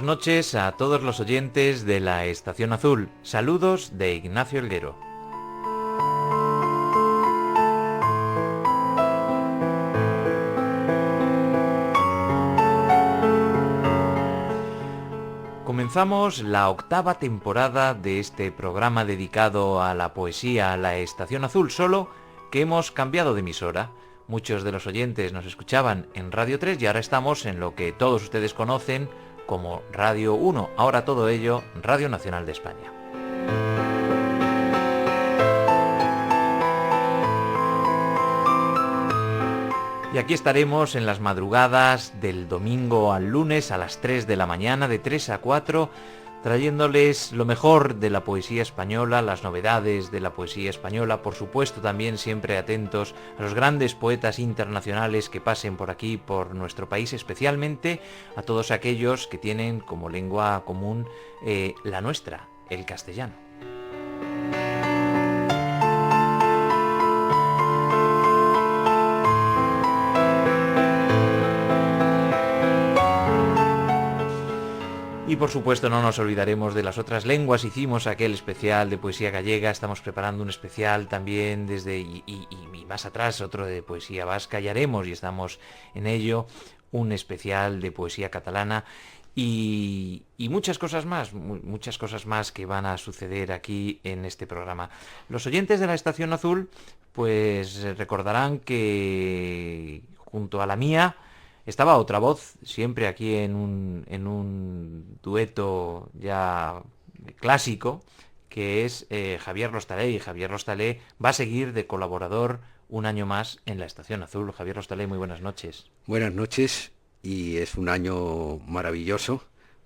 buenas noches a todos los oyentes de la Estación Azul. Saludos de Ignacio Elguero. Comenzamos la 8ª temporada de este programa dedicado a la poesía, a la Estación Azul, solo que hemos cambiado de emisora. Muchos de los oyentes nos escuchaban en Radio 3 y ahora estamos en lo que todos ustedes conocen como Radio 1, ahora todo ello Radio Nacional de España. Y aquí estaremos en las madrugadas del domingo al lunes a las 3 de la mañana, de 3 a 4, trayéndoles lo mejor de la poesía española, las novedades de la poesía española, por supuesto también siempre atentos a los grandes poetas internacionales que pasen por aquí, por nuestro país, especialmente a todos aquellos que tienen como lengua común la nuestra, el castellano. Y por supuesto no nos olvidaremos de las otras lenguas. Hicimos aquel especial de poesía gallega, estamos preparando un especial también desde y más atrás otro de poesía vasca, y haremos, y estamos en ello, un especial de poesía catalana y muchas cosas más que van a suceder aquí en este programa. Los oyentes de la Estación Azul pues recordarán que junto a la mía estaba otra voz, siempre aquí en un dueto ya clásico, que es Javier Rostalé. Y Javier Rostalé va a seguir de colaborador un año más en la Estación Azul. Javier Rostalé, muy buenas noches. Buenas noches, y es un año maravilloso,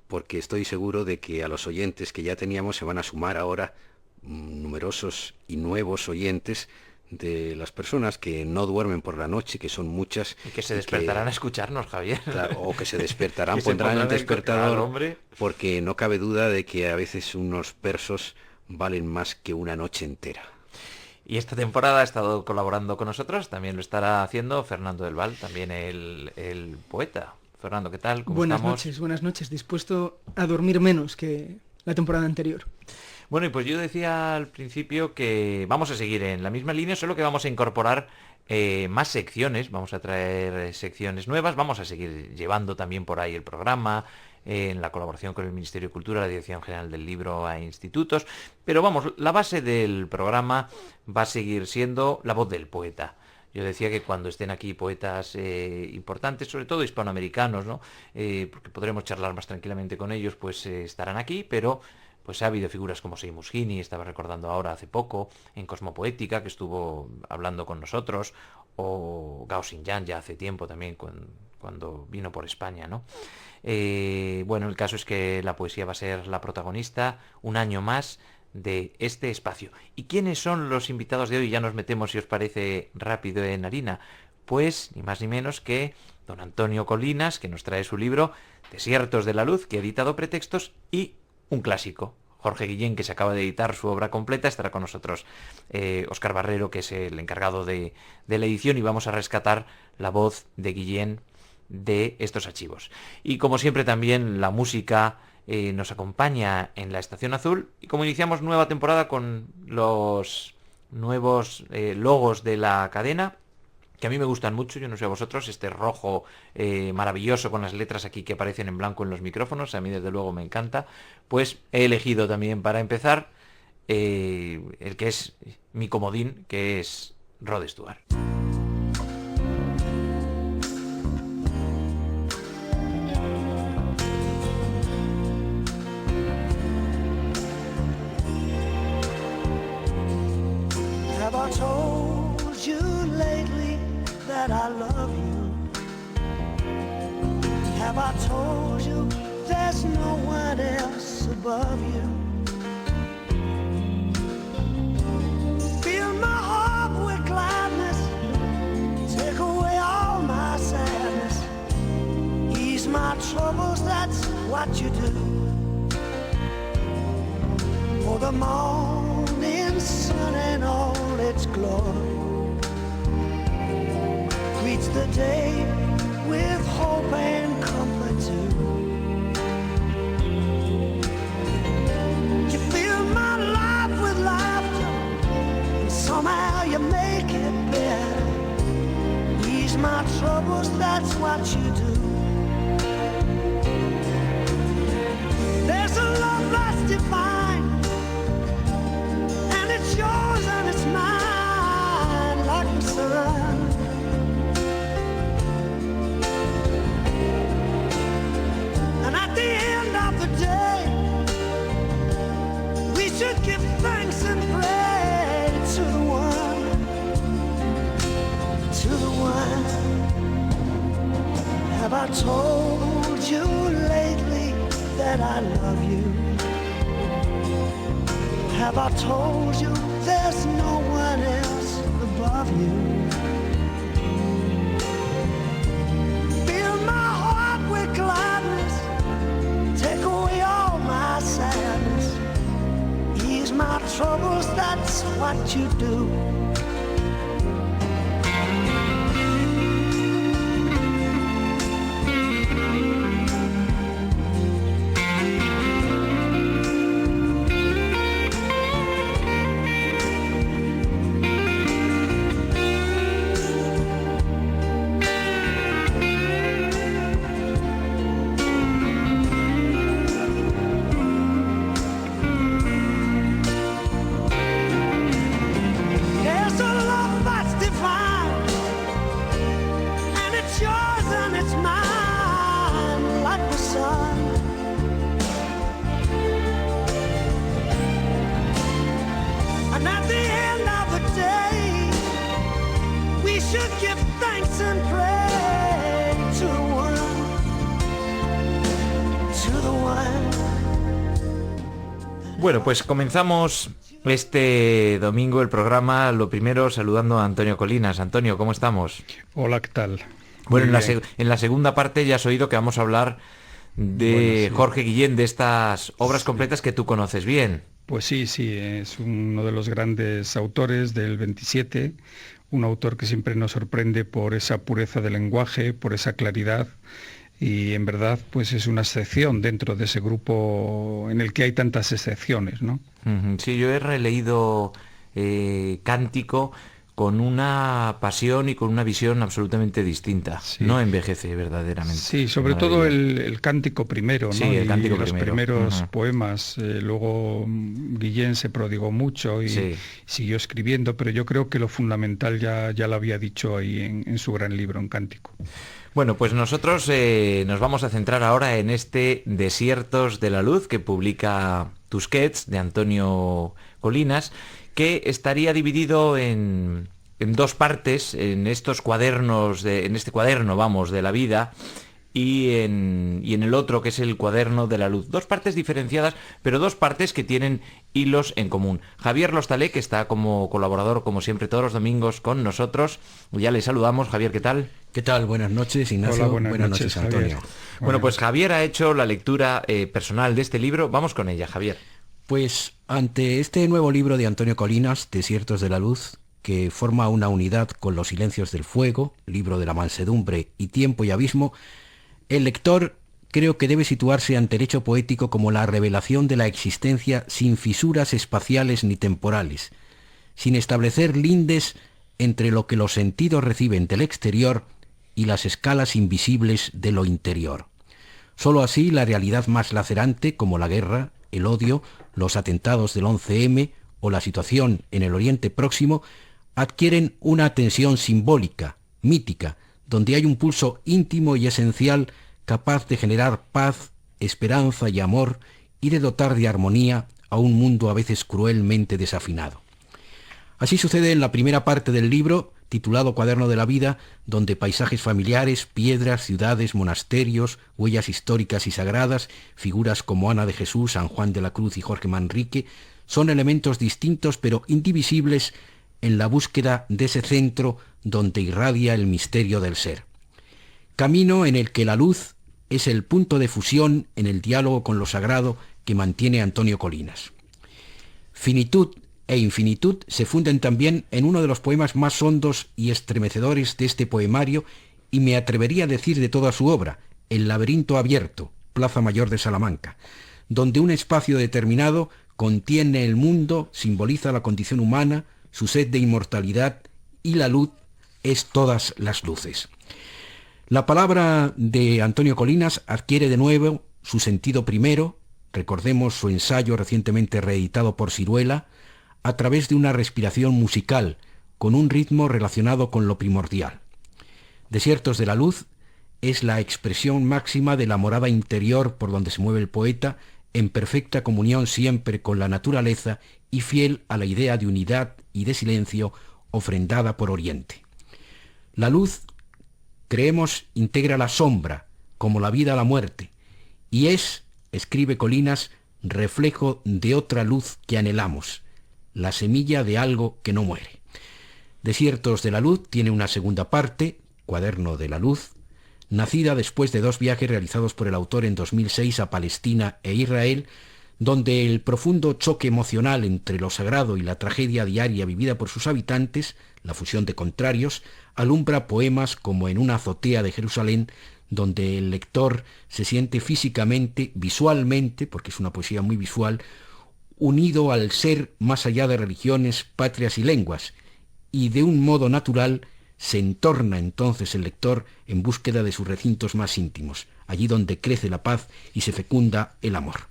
porque estoy seguro de que a los oyentes que ya teníamos se van a sumar ahora numerosos y nuevos oyentes de las personas que no duermen por la noche, que son muchas. Y que se despertarán a escucharnos, Javier. Claro, o que se despertarán, que pondrán el despertador, hombre. Porque no cabe duda de que a veces unos versos valen más que una noche entera. Y esta temporada ha estado colaborando con nosotros, también lo estará haciendo Fernando del Val, también el poeta. Fernando, ¿qué tal? ¿Cómo estamos? Buenas noches, dispuesto a dormir menos que la temporada anterior. Bueno, y pues yo decía al principio que vamos a seguir en la misma línea, solo que vamos a incorporar más secciones, vamos a traer secciones nuevas, vamos a seguir llevando también por ahí el programa, en la colaboración con el Ministerio de Cultura, la Dirección General del Libro a institutos, pero vamos, la base del programa va a seguir siendo la voz del poeta. Yo decía que cuando estén aquí poetas importantes, sobre todo hispanoamericanos, ¿no? Porque podremos charlar más tranquilamente con ellos, pues estarán aquí, pero pues ha habido figuras como Seamus Heaney, estaba recordando ahora hace poco, en Cosmopoética, que estuvo hablando con nosotros, o Gao Xingyan ya hace tiempo también, cuando vino por España, ¿no? Bueno, el caso es que la poesía va a ser la protagonista un año más de este espacio. ¿Y quiénes son los invitados de hoy? Ya nos metemos, si os parece, rápido en harina. Pues ni más ni menos que don Antonio Colinas, que nos trae su libro Desiertos de la Luz, que ha editado Pretextos, y un clásico, Jorge Guillén, que se acaba de editar su obra completa. Estará con nosotros Óscar Barrero, que es el encargado de la edición, y vamos a rescatar la voz de Guillén de estos archivos. Y como siempre también la música nos acompaña en la Estación Azul, y como iniciamos nueva temporada con los nuevos logos de la cadena, que a mí me gustan mucho, yo no sé a vosotros, este rojo maravilloso con las letras aquí que aparecen en blanco en los micrófonos, a mí desde luego me encanta, pues he elegido también para empezar el que es mi comodín, que es Rod Stewart. Have I told you lately that I love you? Have I told you there's no one else above you? Fill my heart with gladness, take away all my sadness, ease my troubles, that's what you do. For the morning sun and all its glory greets the day with hope and comfort too. what you do. There's a love that's divine, and it's yours and it's mine like the sun. And at the end of the day, we should give thanks and pray to the one, to the one. Have I told you lately that I love you? Have I told you there's no one else above you? Fill my heart with gladness, take away all my sadness, ease my troubles, that's what you do. There's a love that's divine, and it's yours and it's mine like the sun. And at the end of the day, we should give thanks and pray to the one, to the one. Bueno, pues comenzamos este domingo el programa, lo primero saludando a Antonio Colinas. Antonio, ¿cómo estamos? Hola, ¿qué tal? Bueno, Muy en bien. la segunda parte ya has oído que vamos a hablar de Bueno, sí. Jorge Guillén, de estas obras completas que tú conoces bien. Pues sí, es uno de los grandes autores del 27, un autor que siempre nos sorprende por esa pureza de lenguaje, por esa claridad, y en verdad pues es una excepción dentro de ese grupo en el que hay tantas excepciones, ¿no? Ujú. Sí, yo he releído Cántico con una pasión y con una visión absolutamente distinta. Sí. No envejece verdaderamente. Sí, sobre Maravilla. todo el cántico primero, ¿no? Sí, el cántico y los primero. primeros Ujú. poemas. Luego Guillén se prodigó mucho y Sí. siguió escribiendo, pero yo creo que lo fundamental ya lo había dicho ahí en su gran libro, en Cántico. Bueno, pues nosotros nos vamos a centrar ahora en este Desiertos de la Luz que publica Tusquets, de Antonio Colinas, que estaría dividido en dos partes, en estos cuadernos, en este cuaderno, vamos, de la vida, y en el otro, que es el cuaderno de la luz. Dos partes diferenciadas, pero dos partes que tienen hilos en común. Javier Lostalé, que está como colaborador, como siempre, todos los domingos con nosotros. Ya le saludamos. Javier, ¿qué tal? ¿Qué tal? Buenas noches, Ignacio. Hola, buenas noches, Antonio. Javier. Bueno, pues Javier ha hecho la lectura personal de este libro. Vamos con ella, Javier. Pues ante este nuevo libro de Antonio Colinas, Desiertos de la Luz, que forma una unidad con Los Silencios del Fuego, Libro de la Mansedumbre y Tiempo y Abismo, el lector creo que debe situarse ante el hecho poético como la revelación de la existencia sin fisuras espaciales ni temporales, sin establecer lindes entre lo que los sentidos reciben del exterior y las escalas invisibles de lo interior. Sólo así la realidad más lacerante, como la guerra, el odio, los atentados del 11M o la situación en el Oriente Próximo, adquieren una tensión simbólica, mítica, donde hay un pulso íntimo y esencial capaz de generar paz, esperanza y amor y de dotar de armonía a un mundo a veces cruelmente desafinado. Así sucede en la primera parte del libro, titulado Cuaderno de la Vida, donde paisajes familiares, piedras, ciudades, monasterios, huellas históricas y sagradas, figuras como Ana de Jesús, San Juan de la Cruz y Jorge Manrique, son elementos distintos pero indivisibles en la búsqueda de ese centro donde irradia el misterio del ser. Camino en el que la luz es el punto de fusión en el diálogo con lo sagrado que mantiene Antonio Colinas. Finitud e infinitud se funden también en uno de los poemas más hondos y estremecedores de este poemario, y me atrevería a decir de toda su obra, El laberinto abierto, Plaza Mayor de Salamanca, donde un espacio determinado contiene el mundo, simboliza la condición humana, su sed de inmortalidad, y la luz es todas las luces. La palabra de Antonio Colinas adquiere de nuevo su sentido primero, recordemos su ensayo recientemente reeditado por Siruela, a través de una respiración musical, con un ritmo relacionado con lo primordial. Desiertos de la luz es la expresión máxima de la morada interior por donde se mueve el poeta, en perfecta comunión siempre con la naturaleza y fiel a la idea de unidad y de silencio ofrendada por Oriente. La luz, creemos, integra la sombra, como la vida a la muerte, y es, escribe Colinas, reflejo de otra luz que anhelamos, la semilla de algo que no muere. Desiertos de la luz tiene una segunda parte, Cuaderno de la Luz, nacida después de 2 viajes realizados por el autor en 2006 a Palestina e Israel, donde el profundo choque emocional entre lo sagrado y la tragedia diaria vivida por sus habitantes, la fusión de contrarios, alumbra poemas como En una azotea de Jerusalén, donde el lector se siente físicamente, visualmente, porque es una poesía muy visual, unido al ser más allá de religiones, patrias y lenguas, y de un modo natural se entorna entonces el lector en búsqueda de sus recintos más íntimos, allí donde crece la paz y se fecunda el amor.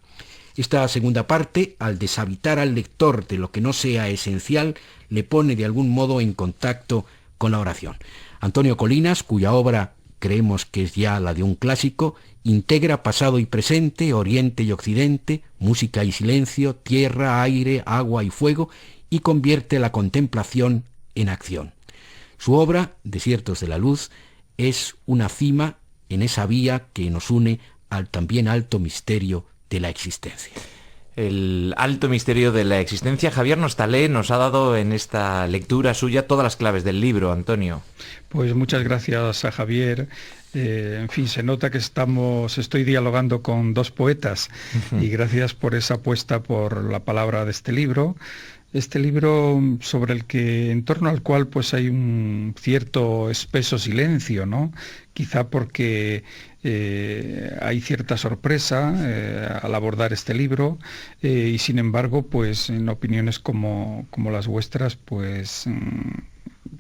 Esta segunda parte, al deshabitar al lector de lo que no sea esencial, le pone de algún modo en contacto con la oración. Antonio Colinas, cuya obra creemos que es ya la de un clásico, integra pasado y presente, oriente y occidente, música y silencio, tierra, aire, agua y fuego, y convierte la contemplación en acción. Su obra, Desiertos de la Luz, es una cima en esa vía que nos une al también alto misterio de la existencia. El alto misterio de la existencia. Javier Nostalé nos ha dado en esta lectura suya todas las claves del libro, Antonio. Pues muchas gracias a Javier. En fin, se nota que estoy dialogando con 2 poetas y gracias por esa apuesta por la palabra de este libro. Este libro sobre el que, en torno al cual pues hay un cierto espeso silencio, ¿no? Quizá porque hay cierta sorpresa al abordar este libro y sin embargo, pues en opiniones como las vuestras, pues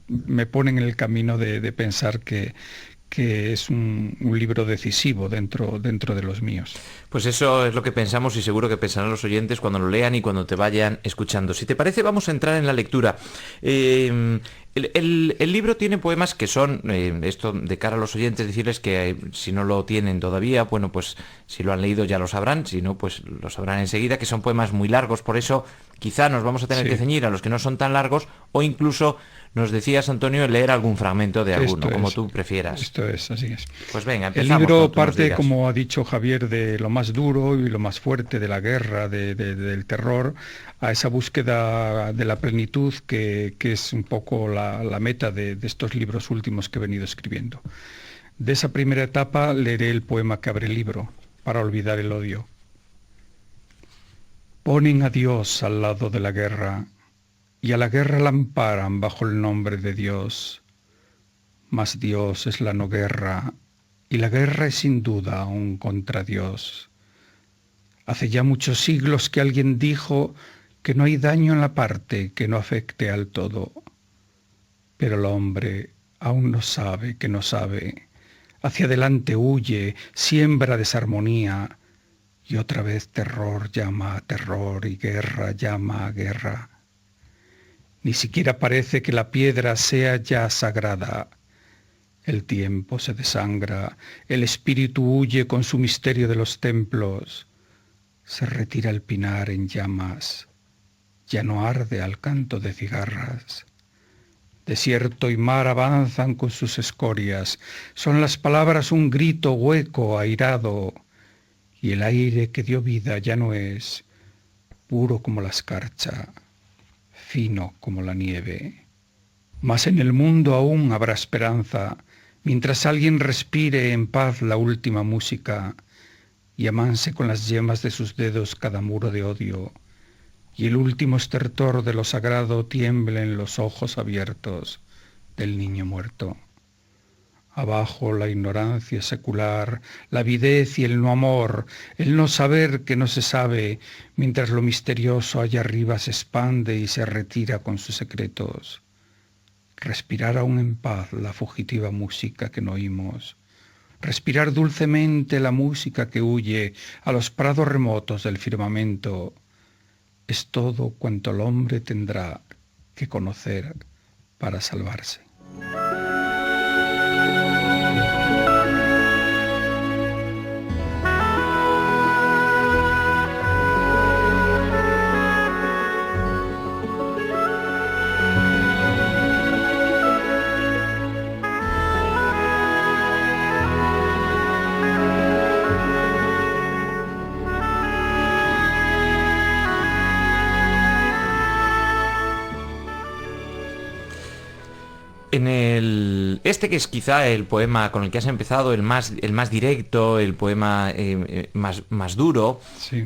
me ponen en el camino de pensar que es un libro decisivo dentro de los míos. Pues eso es lo que pensamos y seguro que pensarán los oyentes cuando lo lean y cuando te vayan escuchando. Si te parece, vamos a entrar en la lectura. El libro tiene poemas que son, esto de cara a los oyentes, decirles que si no lo tienen todavía, bueno, pues si lo han leído ya lo sabrán, si no, pues lo sabrán enseguida, que son poemas muy largos, por eso quizá nos vamos a tener que ceñir a los que no son tan largos, o incluso nos decías, Antonio, leer algún fragmento de alguno, como tú prefieras. Esto es, así es. Pues venga, empezamos. El libro parte, como ha dicho Javier, de lo más duro y lo más fuerte de la guerra, del terror, a esa búsqueda de la plenitud que es un poco la meta de estos libros últimos que he venido escribiendo. De esa primera etapa leeré el poema que abre el libro, Para olvidar el odio. Ponen a Dios al lado de la guerra, y a la guerra la amparan bajo el nombre de Dios. Mas Dios es la no guerra, y la guerra es sin duda aún contra Dios. Hace ya muchos siglos que alguien dijo que no hay daño en la parte que no afecte al todo. Pero el hombre aún no sabe que no sabe. Hacia adelante huye, siembra desarmonía, y otra vez terror llama a terror y guerra llama a guerra. Ni siquiera parece que la piedra sea ya sagrada. El tiempo se desangra, el espíritu huye con su misterio de los templos. Se retira el pinar en llamas, ya no arde al canto de cigarras. Desierto y mar avanzan con sus escorias, son las palabras un grito hueco, airado, y el aire que dio vida ya no es puro como la escarcha, fino como la nieve. Mas en el mundo aún habrá esperanza, mientras alguien respire en paz la última música y amanse con las yemas de sus dedos cada muro de odio, y el último estertor de lo sagrado tiemble en los ojos abiertos del niño muerto. Abajo la ignorancia secular, la avidez y el no amor, el no saber que no se sabe, mientras lo misterioso allá arriba se expande y se retira con sus secretos. Respirar aún en paz la fugitiva música que no oímos, respirar dulcemente la música que huye a los prados remotos del firmamento, es todo cuanto el hombre tendrá que conocer para salvarse. Este que es quizá el poema con el que has empezado, el más directo, el poema más duro, Sí.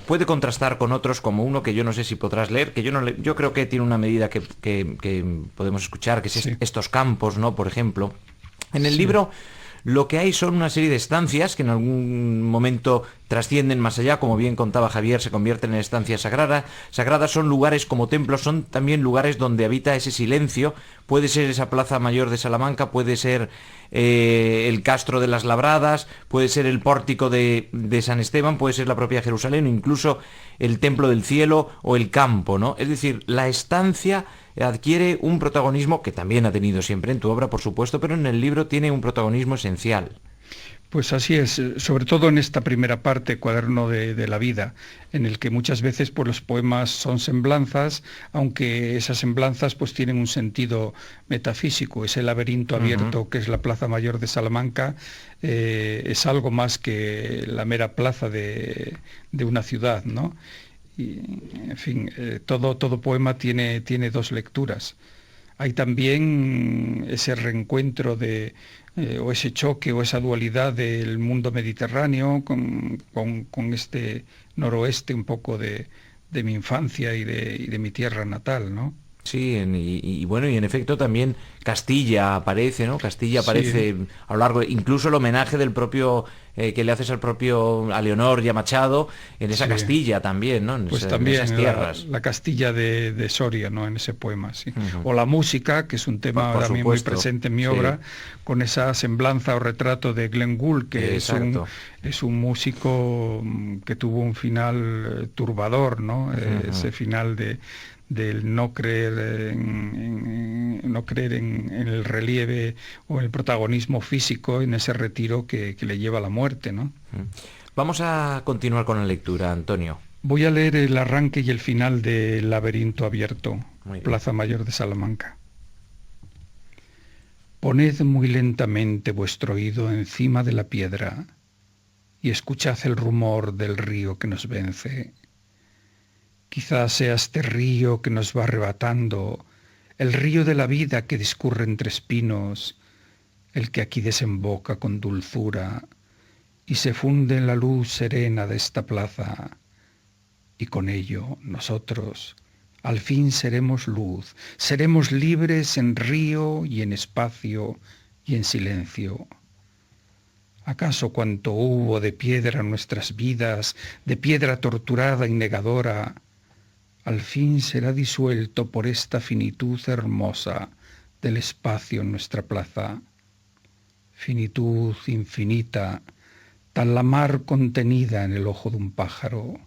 puede contrastar con otros como uno que yo no sé si podrás leer, que yo creo que tiene una medida que podemos escuchar, que es Sí. Estos campos, ¿no? Por ejemplo. En el Sí. libro lo que hay son una serie de estancias que en algún momento trascienden más allá, como bien contaba Javier, se convierten en estancias sagradas. Sagradas son lugares como templos, son también lugares donde habita ese silencio. Puede ser esa Plaza Mayor de Salamanca, puede ser el Castro de las Labradas, puede ser el pórtico de San Esteban, puede ser la propia Jerusalén, o incluso el Templo del Cielo o el campo, ¿no? Es decir, la estancia adquiere un protagonismo que también ha tenido siempre en tu obra, por supuesto, pero en el libro tiene un protagonismo esencial. Pues así es, sobre todo en esta primera parte, Cuaderno de la vida, en el que muchas veces pues, los poemas son semblanzas, aunque esas semblanzas pues, tienen un sentido metafísico. Ese laberinto abierto que es la Plaza Mayor de Salamanca es algo más que la mera plaza de una ciudad, ¿no? Y, en fin, todo poema tiene dos lecturas. Hay también ese reencuentro o ese choque o esa dualidad del mundo mediterráneo con este noroeste un poco de mi infancia y de mi tierra natal, ¿no? Sí, y bueno, y en efecto también Castilla aparece, ¿no? Castilla aparece Sí. a lo largo, incluso el homenaje del propio, que le haces a Leonor y a Machado, en esa Sí. Castilla también, ¿no? Pues En también esas tierras. la Castilla de Soria, ¿no? En ese poema, sí. Ujú. O la música, que es un tema Por también muy supuesto, presente en mi sí. obra, con esa semblanza o retrato de Glenn Gould, que Exacto. es un músico que tuvo un final turbador, ¿no? Ese final del no creer no creer en el relieve o en el protagonismo físico en ese retiro que le lleva a la muerte, ¿no? Vamos a continuar con la lectura, Antonio. Voy a leer el arranque y el final de Laberinto abierto, Muy bien. Plaza Mayor de Salamanca. Poned muy lentamente vuestro oído encima de la piedra y escuchad el rumor del río que nos vence. Quizás sea este río que nos va arrebatando, el río de la vida que discurre entre espinos, el que aquí desemboca con dulzura y se funde en la luz serena de esta plaza. Y con ello nosotros al fin seremos luz, seremos libres en río y en espacio y en silencio. ¿Acaso cuanto hubo de piedra en nuestras vidas, de piedra torturada y negadora, al fin será disuelto por esta finitud hermosa del espacio en nuestra plaza? Finitud infinita, tan la mar contenida en el ojo de un pájaro.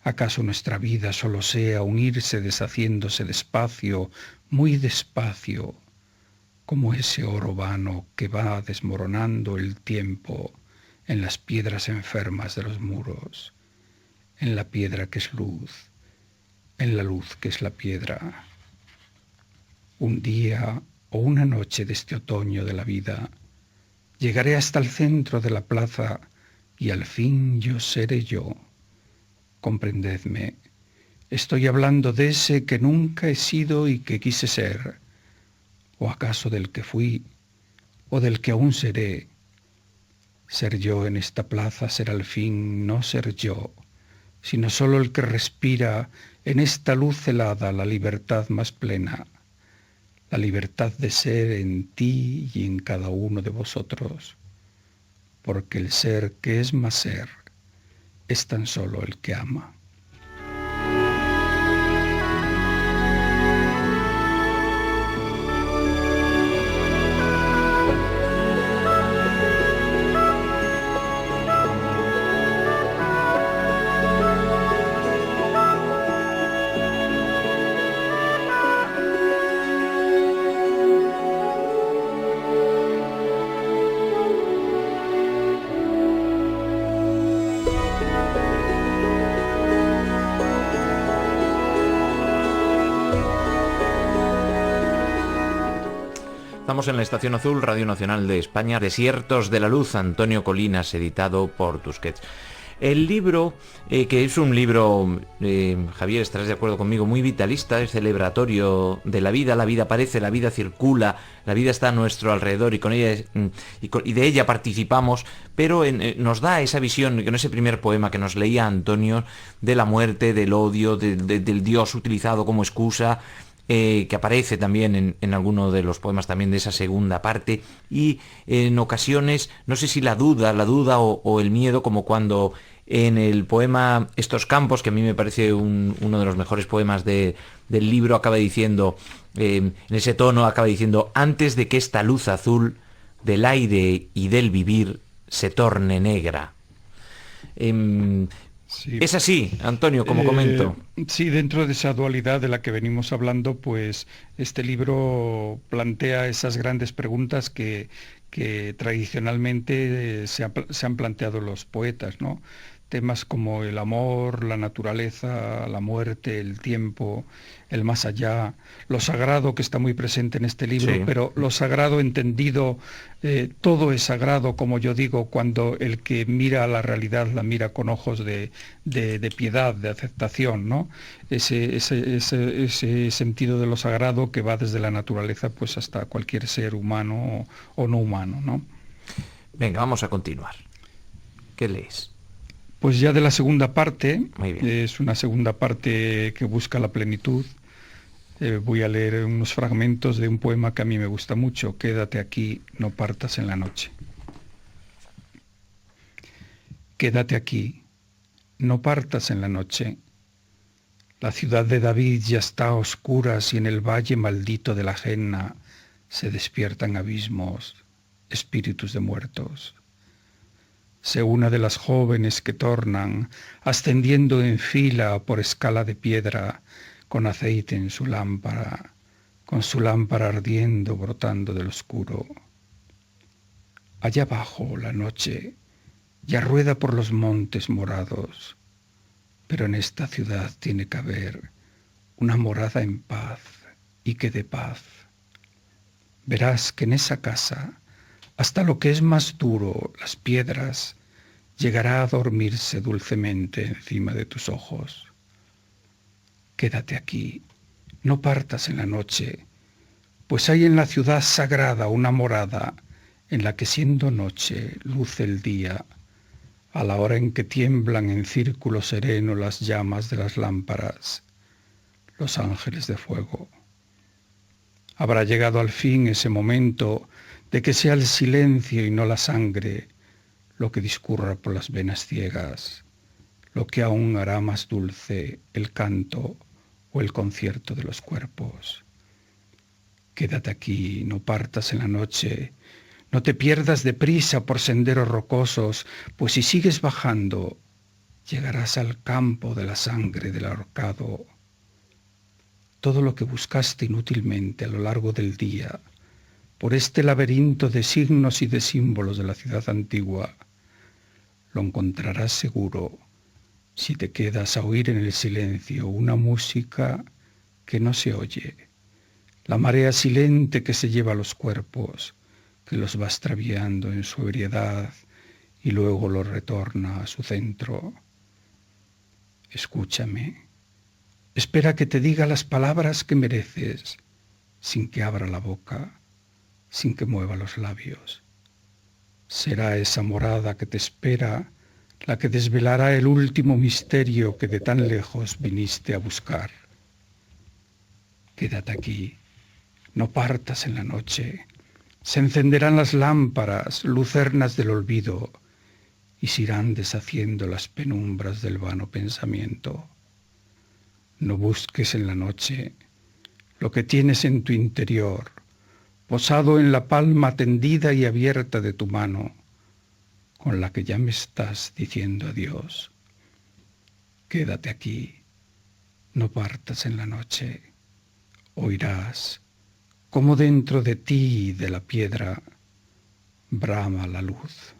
¿Acaso nuestra vida solo sea un irse deshaciéndose despacio, muy despacio, como ese oro vano que va desmoronando el tiempo en las piedras enfermas de los muros, en la piedra que es luz, en la luz que es la piedra? Un día o una noche de este otoño de la vida, llegaré hasta el centro de la plaza y al fin yo seré yo. Comprendedme, estoy hablando de ese que nunca he sido y que quise ser, o acaso del que fui, o del que aún seré. Ser yo en esta plaza será al fin no ser yo, sino solo el que respira en esta luz helada la libertad más plena, la libertad de ser en ti y en cada uno de vosotros, porque el ser que es más ser es tan solo el que ama. Estamos en la Estación Azul, Radio Nacional de España, Desiertos de la Luz, Antonio Colinas, editado por Tusquets. El libro, que es un libro, Javier, estarás de acuerdo conmigo, muy vitalista, es celebratorio de la vida aparece, la vida circula, la vida está a nuestro alrededor y con ella y de ella participamos, pero nos da esa visión, en ese primer poema que nos leía Antonio, de la muerte, del odio, del Dios utilizado como excusa, que aparece también en alguno de los poemas también de esa segunda parte, y en ocasiones, no sé si la duda o el miedo, como cuando en el poema Estos campos, que a mí me parece uno de los mejores poemas del libro, acaba diciendo, en ese tono acaba diciendo: antes de que esta luz azul del aire y del vivir se torne negra. Sí. Es así, Antonio, como comento. Sí, dentro de esa dualidad de la que venimos hablando, pues este libro plantea esas grandes preguntas que tradicionalmente se han planteado los poetas, ¿no? Temas como el amor, la naturaleza, la muerte, el tiempo, el más allá, lo sagrado, que está muy presente en este libro, Sí. pero lo sagrado entendido, todo es sagrado, como yo digo, cuando el que mira a la realidad la mira con ojos de piedad, de aceptación, ¿no? Ese sentido de lo sagrado que va desde la naturaleza pues hasta cualquier ser humano o no humano, ¿no? Venga, vamos a continuar. ¿Qué lees? Pues ya de la segunda parte, Muy bien. es una segunda parte que busca la plenitud. Voy a leer unos fragmentos de un poema que a mí me gusta mucho: Quédate aquí, no partas en la noche. Quédate aquí, no partas en la noche. La ciudad de David ya está a oscuras y en el valle maldito de la Genna se despiertan abismos, espíritus de muertos. Sé una de las jóvenes que tornan, ascendiendo en fila por escala de piedra, con aceite en su lámpara, con su lámpara ardiendo, brotando del oscuro. Allá abajo la noche ya rueda por los montes morados, pero en esta ciudad tiene que haber una morada en paz, y que de paz. Verás que en esa casa, hasta lo que es más duro, las piedras, llegará a dormirse dulcemente encima de tus ojos. Quédate aquí, no partas en la noche, pues hay en la ciudad sagrada una morada en la que siendo noche luce el día, a la hora en que tiemblan en círculo sereno las llamas de las lámparas, los ángeles de fuego. Habrá llegado al fin ese momento de que sea el silencio y no la sangre lo que discurra por las venas ciegas, lo que aún hará más dulce el canto o el concierto de los cuerpos. Quédate aquí, no partas en la noche, no te pierdas deprisa por senderos rocosos, pues si sigues bajando, llegarás al campo de la sangre del ahorcado. Todo lo que buscaste inútilmente a lo largo del día, por este laberinto de signos y de símbolos de la ciudad antigua, lo encontrarás seguro si te quedas a oír en el silencio una música que no se oye, la marea silente que se lleva los cuerpos, que los va extraviando en su ebriedad y luego los retorna a su centro. Escúchame, espera que te diga las palabras que mereces, sin que abra la boca, sin que mueva los labios. Será esa morada que te espera la que desvelará el último misterio que de tan lejos viniste a buscar. Quédate aquí, no partas en la noche. Se encenderán las lámparas, lucernas del olvido, y se irán deshaciendo las penumbras del vano pensamiento. No busques en la noche lo que tienes en tu interior, posado en la palma tendida y abierta de tu mano, con la que ya me estás diciendo adiós. Quédate aquí, no partas en la noche. Oirás cómo dentro de ti y de la piedra brama la luz.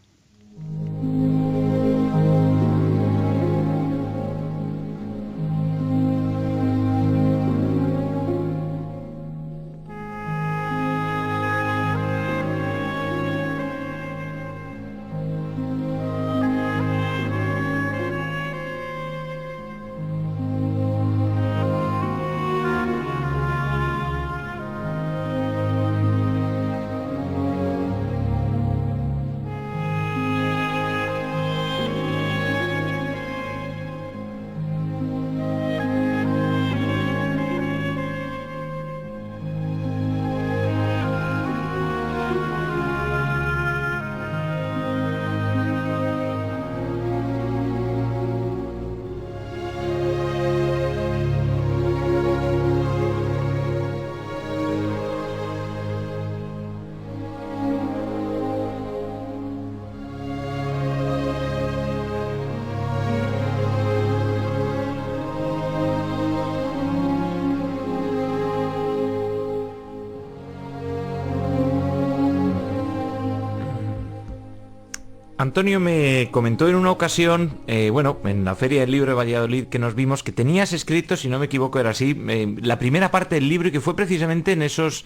Antonio me comentó en una ocasión, bueno, en la Feria del Libro de Valladolid que nos vimos, que tenías escrito, si no me equivoco era así, la primera parte del libro, y que fue precisamente en ese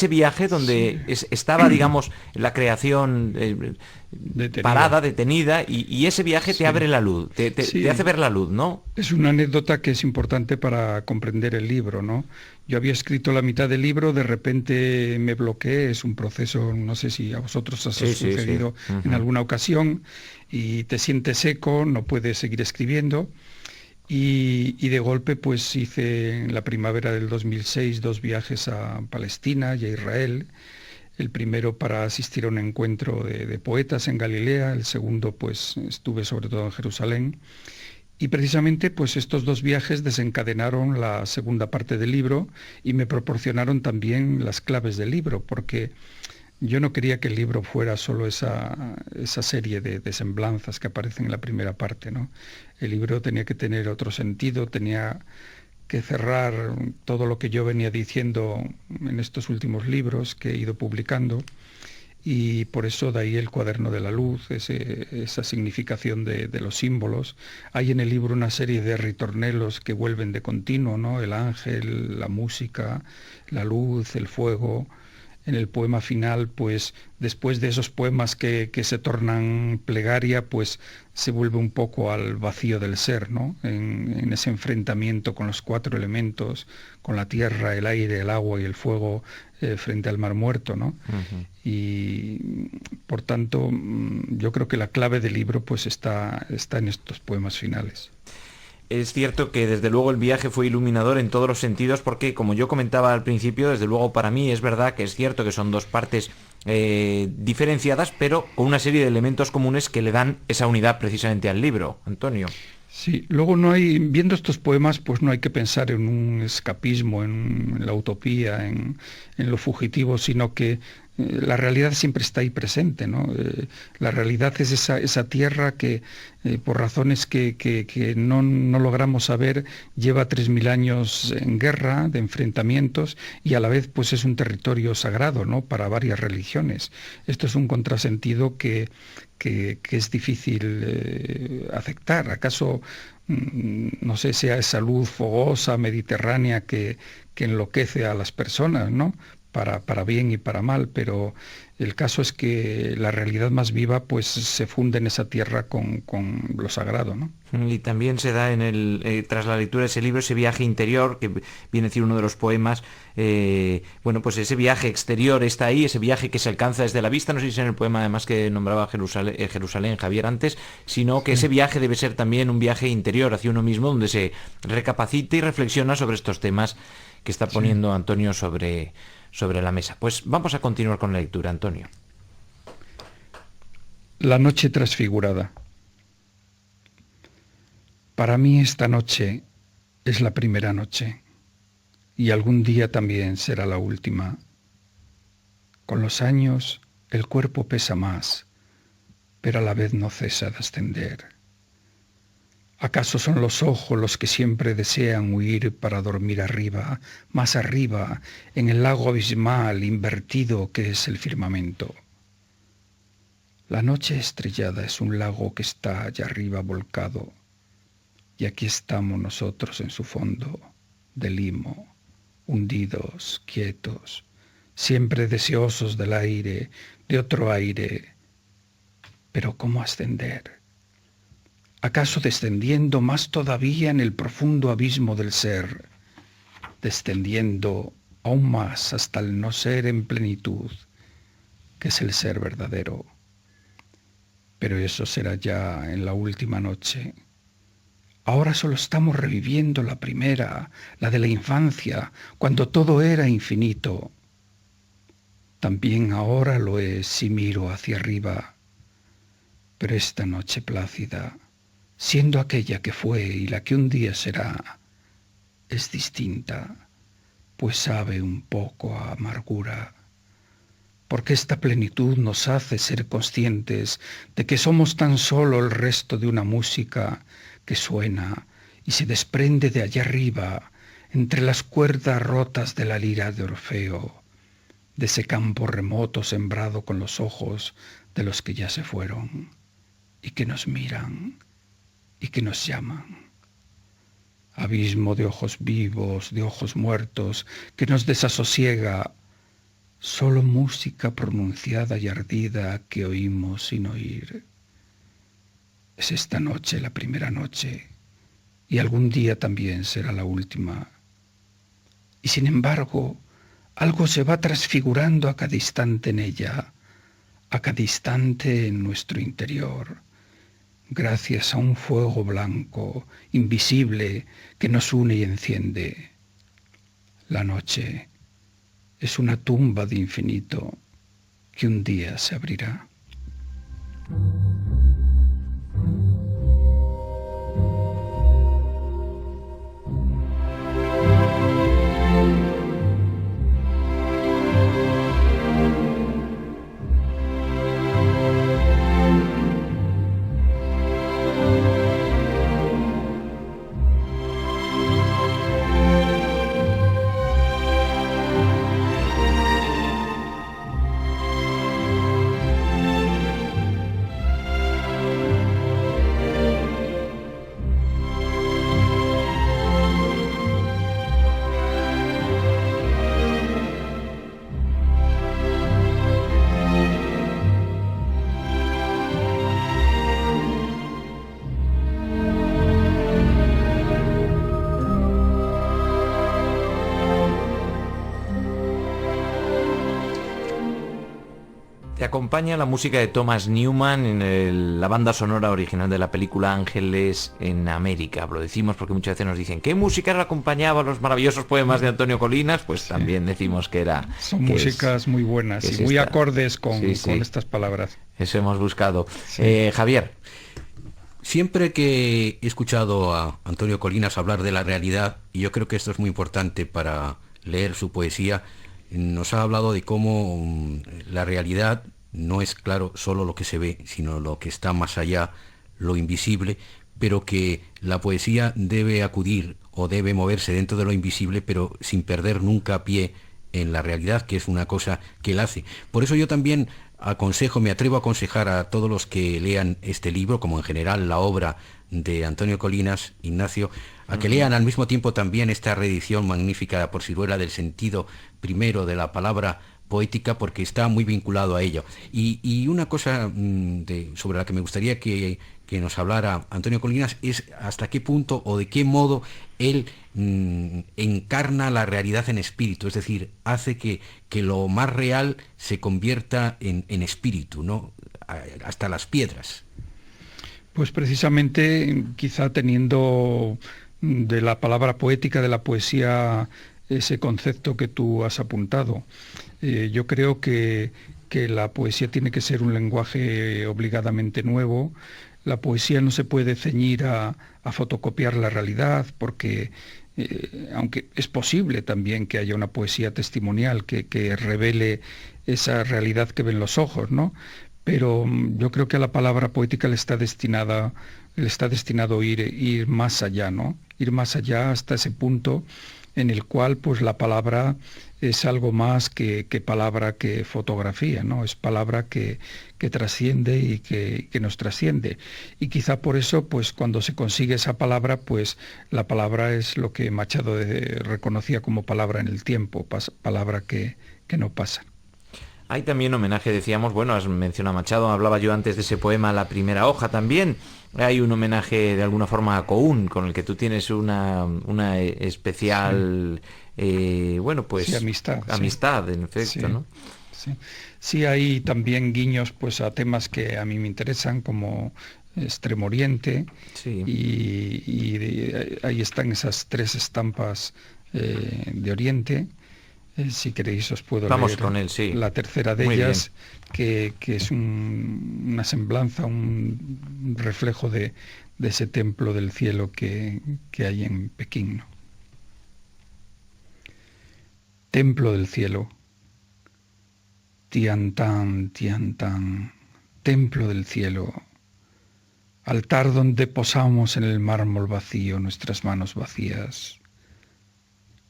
viaje donde estaba, digamos, la creación parada, detenida, y ese viaje te abre la luz, te hace ver la luz, ¿no? Es una anécdota que es importante para comprender el libro, ¿no? Yo había escrito la mitad del libro, de repente me bloqueé, es un proceso, no sé si a vosotros os ha sucedido en alguna ocasión, y te sientes seco, no puedes seguir escribiendo, y de golpe pues hice en la primavera del 2006 2 viajes a Palestina y a Israel. El primero para asistir a un encuentro de poetas en Galilea, el segundo pues estuve sobre todo en Jerusalén. Y precisamente pues estos 2 viajes desencadenaron la segunda parte del libro y me proporcionaron también las claves del libro, porque yo no quería que el libro fuera solo esa serie de semblanzas que aparecen en la primera parte, ¿no? El libro tenía que tener otro sentido, tenía que cerrar todo lo que yo venía diciendo en estos últimos libros que he ido publicando, y por eso de ahí el cuaderno de la luz, esa significación de los símbolos. Hay en el libro una serie de ritornelos que vuelven de continuo, ¿no? El ángel, la música, la luz, el fuego. En el poema final, pues después de esos poemas que se tornan plegaria, pues se vuelve un poco al vacío del ser, ¿no? En ese enfrentamiento con los 4 elementos, con la tierra, el aire, el agua y el fuego, frente al mar muerto, ¿no? Uh-huh. Y por tanto, yo creo que la clave del libro pues está en estos poemas finales. Es cierto que desde luego el viaje fue iluminador en todos los sentidos, porque como yo comentaba al principio, desde luego para mí es verdad que es cierto que son 2 partes diferenciadas, pero con una serie de elementos comunes que le dan esa unidad precisamente al libro. Antonio. Sí, luego viendo estos poemas, pues no hay que pensar en un escapismo, en la utopía, en lo fugitivo, sino que la realidad siempre está ahí presente, ¿no? La realidad es esa tierra que, por razones que no logramos saber, lleva 3000 años en guerra, de enfrentamientos, y a la vez pues es un territorio sagrado, ¿no? Para varias religiones. Esto es un contrasentido que es difícil aceptar. ¿Acaso, no sé, sea esa luz fogosa, mediterránea, que enloquece a las personas, ¿no? Para bien y para mal, pero el caso es que la realidad más viva pues se funde en esa tierra con lo sagrado, ¿no? Y también se da tras la lectura de ese libro, ese viaje interior, que viene a decir uno de los poemas, bueno, pues ese viaje exterior está ahí, ese viaje que se alcanza desde la vista, no sé si es en el poema además que nombraba Jerusalén Javier antes, sino que ese viaje debe ser también un viaje interior hacia uno mismo, donde se recapacita y reflexiona sobre estos temas que está poniendo Antonio sobre la mesa. Pues vamos a continuar con la lectura, Antonio. La noche transfigurada. Para mí esta noche es la primera noche, y algún día también será la última. Con los años el cuerpo pesa más, pero a la vez no cesa de ascender. ¿Acaso son los ojos los que siempre desean huir para dormir arriba, más arriba, en el lago abismal invertido que es el firmamento? La noche estrellada es un lago que está allá arriba volcado, y aquí estamos nosotros en su fondo, de limo, hundidos, quietos, siempre deseosos del aire, de otro aire. Pero ¿cómo ascender? ¿Acaso descendiendo más todavía en el profundo abismo del ser, descendiendo aún más hasta el no ser en plenitud, que es el ser verdadero? Pero eso será ya en la última noche. Ahora solo estamos reviviendo la primera, la de la infancia, cuando todo era infinito. También ahora lo es si miro hacia arriba, pero esta noche plácida, siendo aquella que fue y la que un día será, es distinta, pues sabe un poco a amargura, porque esta plenitud nos hace ser conscientes de que somos tan solo el resto de una música que suena y se desprende de allá arriba, entre las cuerdas rotas de la lira de Orfeo, de ese campo remoto sembrado con los ojos de los que ya se fueron y que nos miran y que nos llaman. Abismo de ojos vivos, de ojos muertos, que nos desasosiega, solo música pronunciada y ardida que oímos sin oír. Es esta noche la primera noche, y algún día también será la última. Y sin embargo, algo se va transfigurando a cada instante en ella, a cada instante en nuestro interior, gracias a un fuego blanco, invisible, que nos une y enciende. La noche es una tumba de infinito que un día se abrirá. Te acompaña la música de Thomas Newman en la banda sonora original de la película Ángeles en América. Lo decimos porque muchas veces nos dicen ¿qué música acompañaba a los maravillosos poemas de Antonio Colinas? Pues también decimos que era... Son músicas muy buenas y muy acordes con estas palabras. Eso hemos buscado. Javier. Siempre que he escuchado a Antonio Colinas hablar de la realidad, y yo creo que esto es muy importante para leer su poesía, nos ha hablado de cómo la realidad no es, claro, solo lo que se ve, sino lo que está más allá, lo invisible, pero que la poesía debe acudir o debe moverse dentro de lo invisible, pero sin perder nunca pie en la realidad, que es una cosa que él hace. Por eso yo también me atrevo a aconsejar a todos los que lean este libro, como en general la obra de Antonio Colinas, Ignacio, a que lean al mismo tiempo también esta reedición magnífica por Siruela del sentido primero de la palabra poética, porque está muy vinculado a ello. Y una cosa sobre la que me gustaría que nos hablara Antonio Colinas es hasta qué punto o de qué modo él encarna la realidad en espíritu, es decir, hace que lo más real se convierta en espíritu, ¿no? Hasta las piedras. Pues precisamente, quizá teniendo de la palabra poética, de la poesía, ese concepto que tú has apuntado. Yo creo que la poesía tiene que ser un lenguaje obligadamente nuevo. La poesía no se puede ceñir a fotocopiar la realidad, porque aunque es posible también que haya una poesía testimonial que revele esa realidad que ven los ojos, ¿no? Pero yo creo que a la palabra poética le está destinado ir más allá, ¿no? Ir más allá hasta ese punto en el cual pues la palabra es algo más que palabra, que fotografía, ¿no? Es palabra que trasciende y que nos trasciende. Y quizá por eso, pues cuando se consigue esa palabra, pues la palabra es lo que Machado reconocía como palabra en el tiempo, palabra que no pasa. Hay también homenaje, decíamos, bueno, has mencionado a Machado, hablaba yo antes de ese poema La primera hoja también. Hay un homenaje de alguna forma a Kohn, con el que tú tienes una especial, bueno, pues... Sí, amistad, en efecto, sí, ¿no? Sí. Sí, hay también guiños pues a temas que a mí me interesan, como Extremo Oriente, sí. y ahí están esas 3 estampas de Oriente. Si queréis os puedo Vamos leer con él, sí. la tercera de Muy ellas, que es una semblanza, un reflejo de ese templo del cielo que hay en Pekín, ¿no? Templo del cielo, Tiantán, Tiantán, templo del cielo, altar donde posamos en el mármol vacío nuestras manos vacías.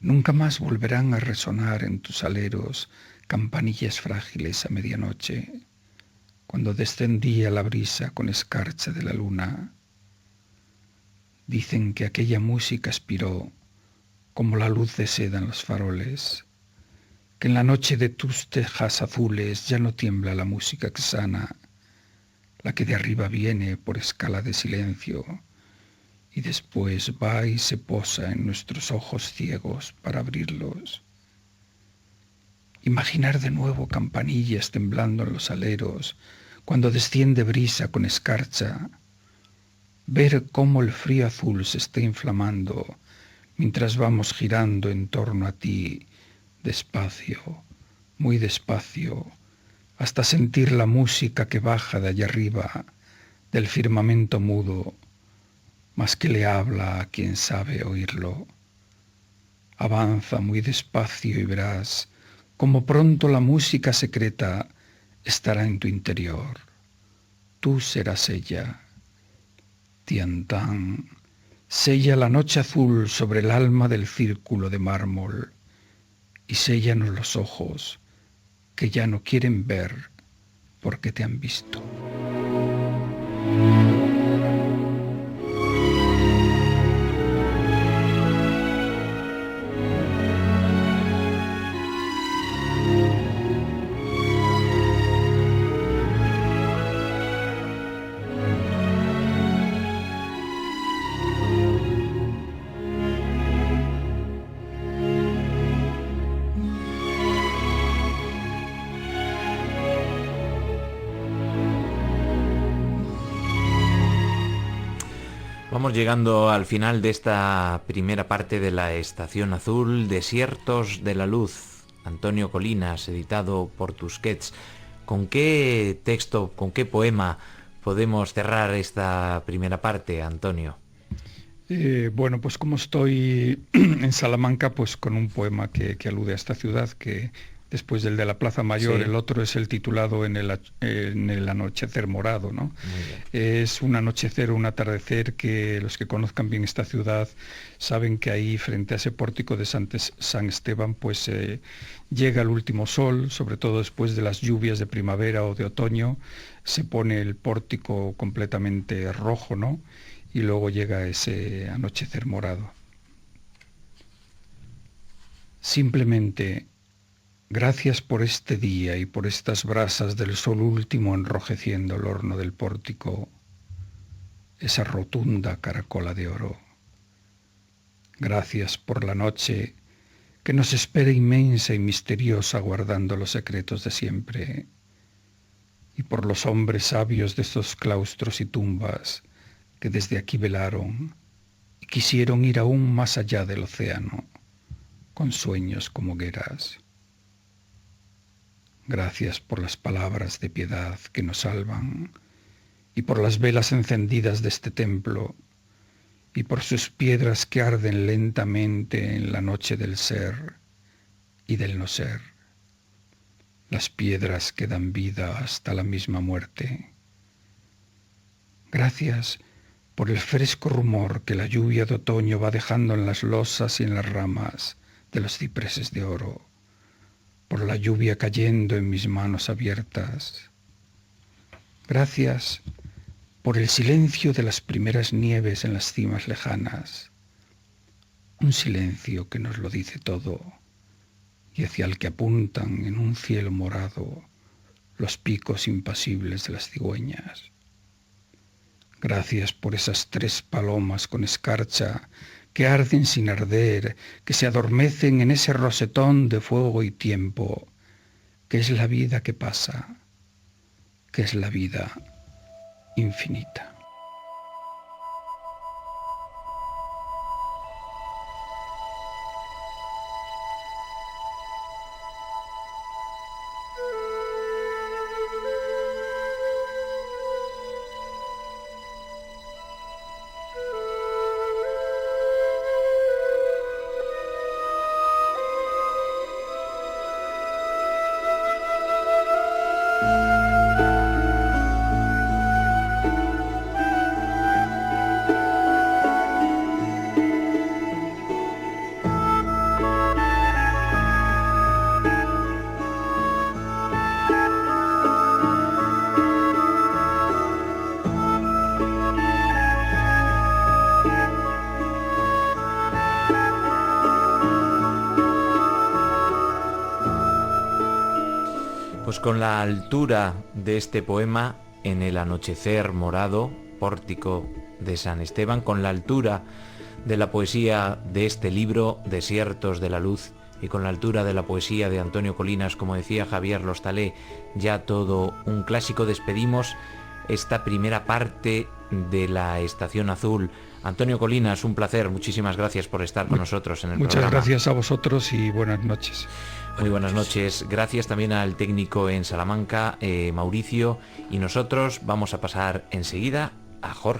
Nunca más volverán a resonar en tus aleros campanillas frágiles a medianoche, cuando descendía la brisa con escarcha de la luna. Dicen que aquella música aspiró como la luz de seda en los faroles, que en la noche de tus tejas azules ya no tiembla la música que sana, la que de arriba viene por escala de silencio y después va y se posa en nuestros ojos ciegos para abrirlos. Imaginar de nuevo campanillas temblando en los aleros cuando desciende brisa con escarcha, ver cómo el frío azul se está inflamando mientras vamos girando en torno a ti, despacio, muy despacio, hasta sentir la música que baja de allá arriba, del firmamento mudo, mas que le habla a quien sabe oírlo. Avanza muy despacio y verás cómo pronto la música secreta estará en tu interior. Tú serás ella. Tiantán, sella la noche azul sobre el alma del círculo de mármol y séllanos los ojos que ya no quieren ver porque te han visto. Vamos llegando al final de esta primera parte de la Estación Azul, Desiertos de la Luz. Antonio Colinas, editado por Tusquets. ¿Con qué texto, con qué poema podemos cerrar esta primera parte, Antonio? Bueno, pues como estoy en Salamanca, pues con un poema que alude a esta ciudad, que después del de la Plaza Mayor, sí. El otro es el titulado en el anochecer morado, ¿no? Es un anochecer, un atardecer que los que conozcan bien esta ciudad saben que ahí frente a ese pórtico de San Esteban pues llega el último sol, sobre todo después de las lluvias de primavera o de otoño, se pone el pórtico completamente rojo, ¿no? Y luego llega ese anochecer morado. Simplemente, gracias por este día y por estas brasas del sol último enrojeciendo el horno del pórtico, esa rotunda caracola de oro. Gracias por la noche que nos espera inmensa y misteriosa guardando los secretos de siempre, y por los hombres sabios de estos claustros y tumbas que desde aquí velaron y quisieron ir aún más allá del océano, con sueños como hogueras. Gracias por las palabras de piedad que nos salvan, y por las velas encendidas de este templo, y por sus piedras que arden lentamente en la noche del ser y del no ser, las piedras que dan vida hasta la misma muerte. Gracias por el fresco rumor que la lluvia de otoño va dejando en las losas y en las ramas de los cipreses de oro, por la lluvia cayendo en mis manos abiertas. Gracias por el silencio de las primeras nieves en las cimas lejanas, un silencio que nos lo dice todo y hacia el que apuntan en un cielo morado los picos impasibles de las cigüeñas. Gracias por esas 3 palomas con escarcha que arden sin arder, que se adormecen en ese rosetón de fuego y tiempo, que es la vida que pasa, que es la vida infinita. Pues con la altura de este poema, en el anochecer morado, pórtico de San Esteban, con la altura de la poesía de este libro, Desiertos de la Luz, y con la altura de la poesía de Antonio Colinas, como decía Javier Lostalé, ya todo un clásico, despedimos esta primera parte de la Estación Azul. Antonio Colinas, un placer, muchísimas gracias por estar con nosotros en el programa. Muchas gracias a vosotros y buenas noches. Muy buenas noches, gracias también al técnico en Salamanca, Mauricio, y nosotros vamos a pasar enseguida a Jorge